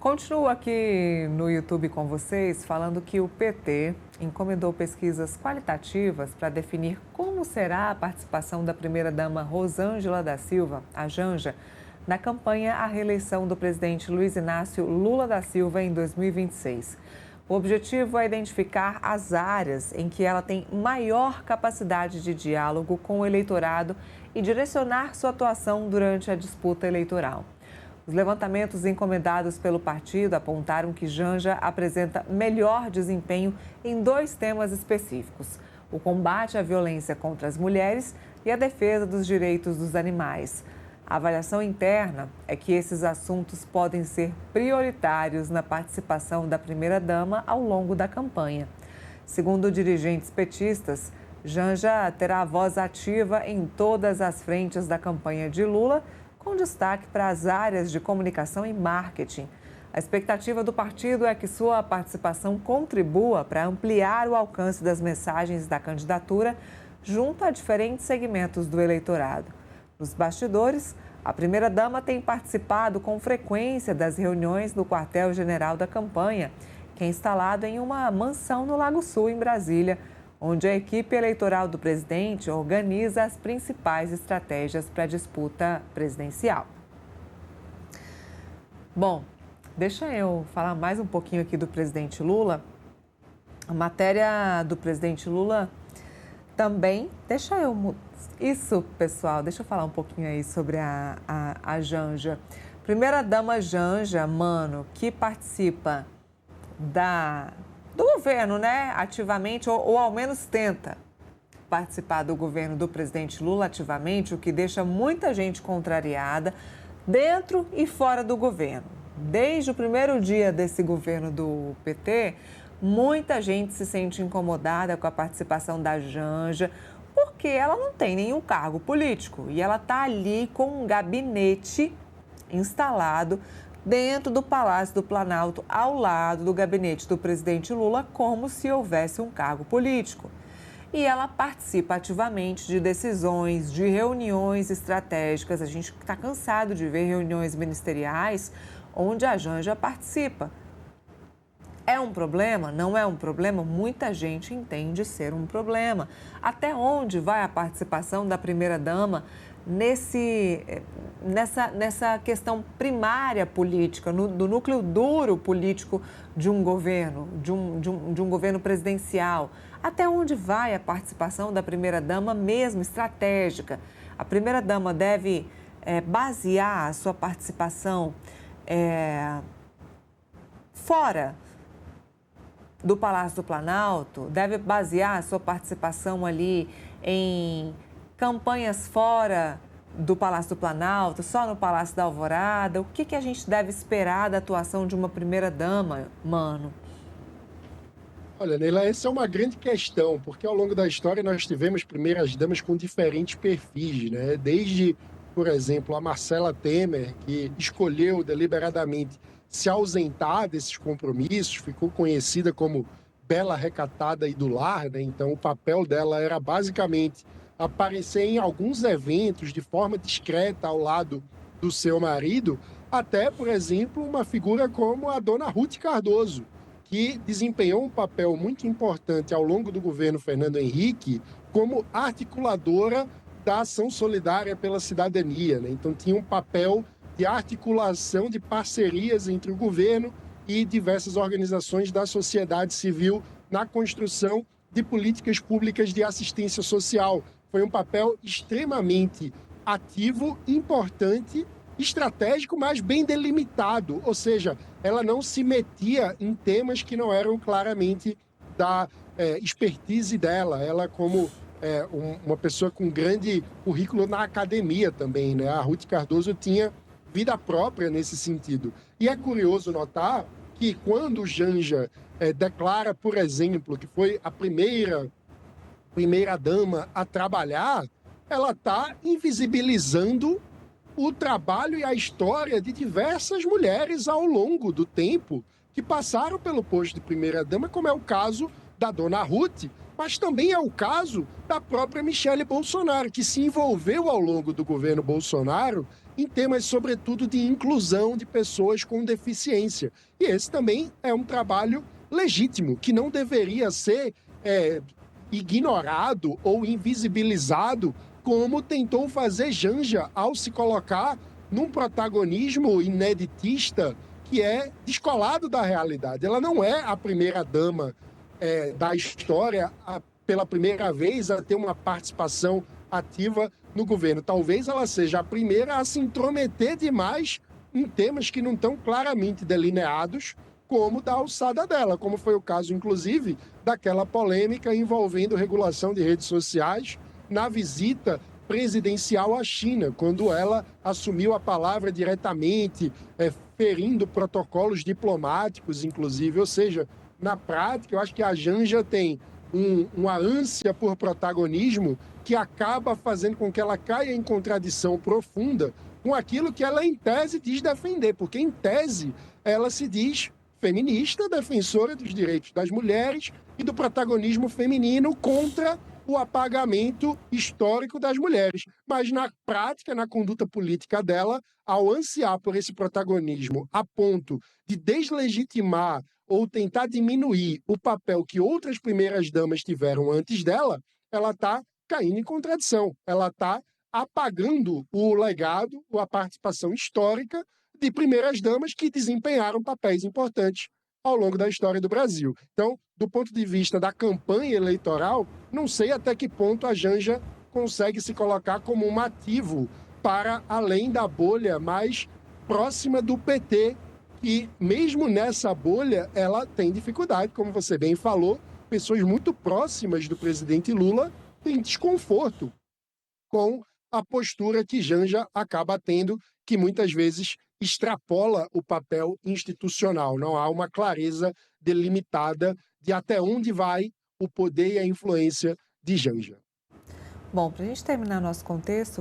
Continuo aqui no YouTube com vocês falando que o PT encomendou pesquisas qualitativas para definir como será a participação da primeira-dama Rosângela da Silva, a Janja, na campanha à reeleição do presidente Luiz Inácio Lula da Silva em 2026. O objetivo é identificar as áreas em que ela tem maior capacidade de diálogo com o eleitorado e direcionar sua atuação durante a disputa eleitoral. Os levantamentos encomendados pelo partido apontaram que Janja apresenta melhor desempenho em 2 temas específicos: o combate à violência contra as mulheres e a defesa dos direitos dos animais. A avaliação interna é que esses assuntos podem ser prioritários na participação da primeira-dama ao longo da campanha. Segundo dirigentes petistas, Janja terá voz ativa em todas as frentes da campanha de Lula, com destaque para as áreas de comunicação e marketing. A expectativa do partido é que sua participação contribua para ampliar o alcance das mensagens da candidatura junto a diferentes segmentos do eleitorado. Nos bastidores, a primeira-dama tem participado com frequência das reuniões no quartel-general da campanha, que é instalado em uma mansão no Lago Sul, em Brasília, onde a equipe eleitoral do presidente organiza as principais estratégias para a disputa presidencial. Bom, deixa eu falar mais um pouquinho aqui do presidente Lula. A matéria do presidente Lula também, isso, pessoal, deixa eu falar um pouquinho aí sobre a Janja. Primeira-dama Janja, que participa do governo, né, ativamente, ou ao menos tenta participar do governo do presidente Lula ativamente, o que deixa muita gente contrariada dentro e fora do governo. Desde o primeiro dia desse governo do PT, muita gente se sente incomodada com a participação da Janja, porque ela não tem nenhum cargo político e ela está ali com um gabinete instalado dentro do Palácio do Planalto, ao lado do gabinete do presidente Lula, como se houvesse um cargo político. E ela participa ativamente de decisões, de reuniões estratégicas. A gente está cansado de ver reuniões ministeriais onde a Janja participa. É um problema? Não é um problema? Muita gente entende ser um problema. Até onde vai a participação da primeira-dama nessa questão primária política, do núcleo duro político de um governo, de um governo presidencial? Até onde vai a participação da primeira-dama mesmo estratégica? A primeira-dama deve basear a sua participação fora do Palácio do Planalto, deve basear a sua participação ali em campanhas fora do Palácio do Planalto, só no Palácio da Alvorada? O que a gente deve esperar da atuação de uma primeira-dama, Olha, Neila, essa é uma grande questão, porque ao longo da história nós tivemos primeiras-damas com diferentes perfis, né? Desde, por exemplo, a Marcela Temer, que escolheu deliberadamente se ausentar desses compromissos, ficou conhecida como bela, recatada e do lar, né? Então o papel dela era basicamente aparecer em alguns eventos de forma discreta ao lado do seu marido, até, por exemplo, uma figura como a dona Ruth Cardoso, que desempenhou um papel muito importante ao longo do governo Fernando Henrique como articuladora da ação solidária pela cidadania, né? Então tinha um papel de articulação de parcerias entre o governo e diversas organizações da sociedade civil na construção de políticas públicas de assistência social. Foi um papel extremamente ativo, importante, estratégico, mas bem delimitado. Ou seja, ela não se metia em temas que não eram claramente da expertise dela. Ela, como uma pessoa com grande currículo na academia também, né? A Ruth Cardoso tinha vida própria nesse sentido. E é curioso notar que quando Janja declara, por exemplo, que foi a primeira-dama a trabalhar, ela está invisibilizando o trabalho e a história de diversas mulheres ao longo do tempo que passaram pelo posto de primeira-dama, como é o caso da dona Ruth, mas também é o caso da própria Michele Bolsonaro, que se envolveu ao longo do governo Bolsonaro em temas, sobretudo, de inclusão de pessoas com deficiência. E esse também é um trabalho legítimo, que não deveria ser ignorado ou invisibilizado, como tentou fazer Janja ao se colocar num protagonismo ineditista que é descolado da realidade. Ela não é a primeira-dama da história, pela primeira vez, a ter uma participação ativa no governo. Talvez ela seja a primeira a se intrometer demais em temas que não estão claramente delineados, como da alçada dela, como foi o caso, inclusive, daquela polêmica envolvendo regulação de redes sociais na visita presidencial à China, quando ela assumiu a palavra diretamente, ferindo protocolos diplomáticos, inclusive. Ou seja, na prática, eu acho que a Janja tem uma ânsia por protagonismo que acaba fazendo com que ela caia em contradição profunda com aquilo que ela, em tese, diz defender, porque, em tese, ela se diz feminista, defensora dos direitos das mulheres e do protagonismo feminino contra o apagamento histórico das mulheres. Mas, na prática, na conduta política dela, ao ansiar por esse protagonismo a ponto de deslegitimar ou tentar diminuir o papel que outras primeiras-damas tiveram antes dela, ela está caindo em contradição. Ela está apagando o legado, ou a participação histórica de primeiras-damas que desempenharam papéis importantes ao longo da história do Brasil. Então, do ponto de vista da campanha eleitoral, não sei até que ponto a Janja consegue se colocar como um ativo para além da bolha mais próxima do PT, e mesmo nessa bolha ela tem dificuldade, como você bem falou, pessoas muito próximas do presidente Lula têm desconforto com a postura que Janja acaba tendo, que muitas vezes extrapola o papel institucional. Não há uma clareza delimitada de até onde vai o poder e a influência de Janja. Bom, para a gente terminar nosso contexto,